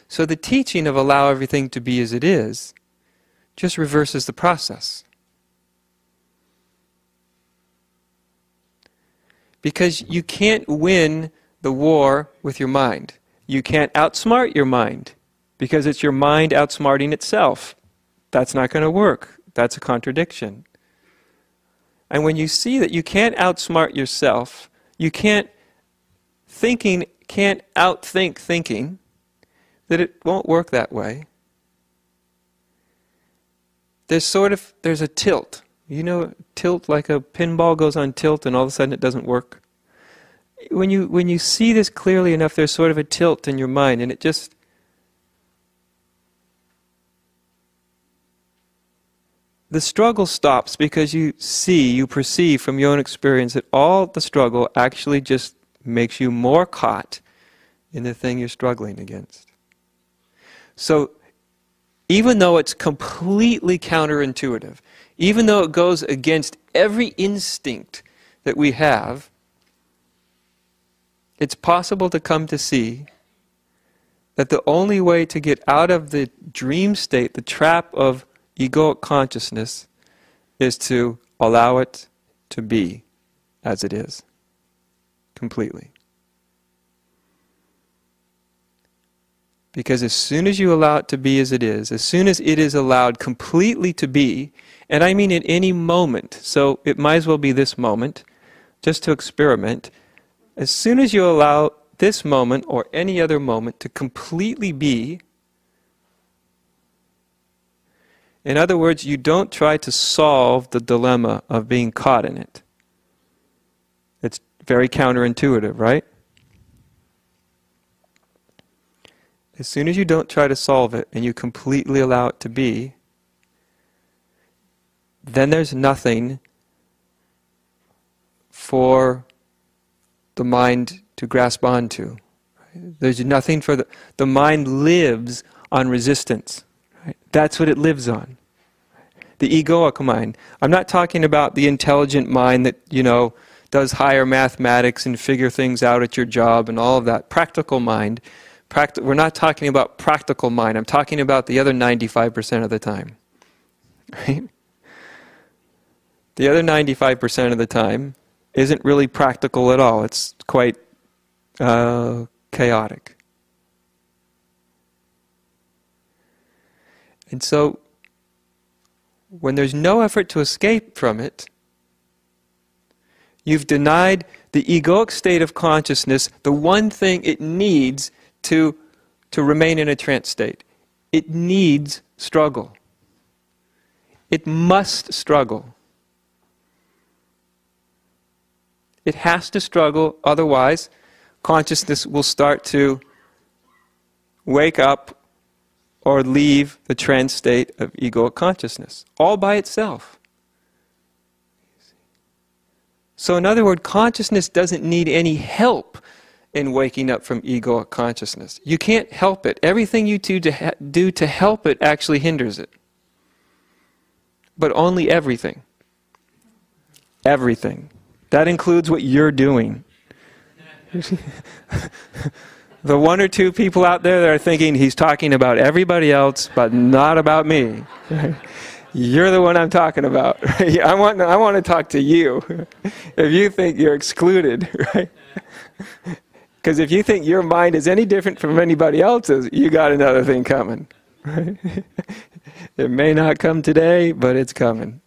So the teaching of allow everything to be as it is just reverses the process. Because you can't win the war with your mind. You can't outsmart your mind, because it's your mind outsmarting itself. That's not going to work. That's a contradiction. And when you see that you can't outsmart yourself, you can't outthink thinking, that it won't work that way. There's a tilt. You know, tilt, like a pinball goes on tilt and all of a sudden it doesn't work. When you see this clearly enough, there's sort of a tilt in your mind, and it just... The struggle stops because you perceive from your own experience that all the struggle actually just makes you more caught in the thing you're struggling against. So, even though it's completely counterintuitive, even though it goes against every instinct that we have, it's possible to come to see that the only way to get out of the dream state, the trap of egoic consciousness, is to allow it to be as it is, completely. Because as soon as you allow it to be as it is, as soon as it is allowed completely to be, and I mean at any moment, so it might as well be this moment, just to experiment, as soon as you allow this moment or any other moment to completely be, in other words, you don't try to solve the dilemma of being caught in it. It's very counterintuitive, right? As soon as you don't try to solve it and you completely allow it to be, then there's nothing for the mind to grasp onto. There's nothing for the mind lives on resistance. Right? That's what it lives on. The egoic mind. I'm not talking about the intelligent mind that, does higher mathematics and figure things out at your job and all of that. Practical mind. We're not talking about practical mind. I'm talking about the other 95% of the time. Right? The other 95% of the time isn't really practical at all. It's quite chaotic. And so, when there's no effort to escape from it, you've denied the egoic state of consciousness the one thing it needs to remain in a trance state. It needs struggle. It must struggle. It has to struggle, otherwise consciousness will start to wake up or leave the trance state of egoic consciousness, all by itself. So in other words, consciousness doesn't need any help in waking up from egoic consciousness. You can't help it. Everything you do to help it actually hinders it. But only everything. Everything. That includes what you're doing. The one or two people out there that are thinking he's talking about everybody else, but not about me. You're the one I'm talking about. I want to talk to you. If you think you're excluded, right? Because if you think your mind is any different from anybody else's, you got another thing coming. Right? It may not come today, but it's coming.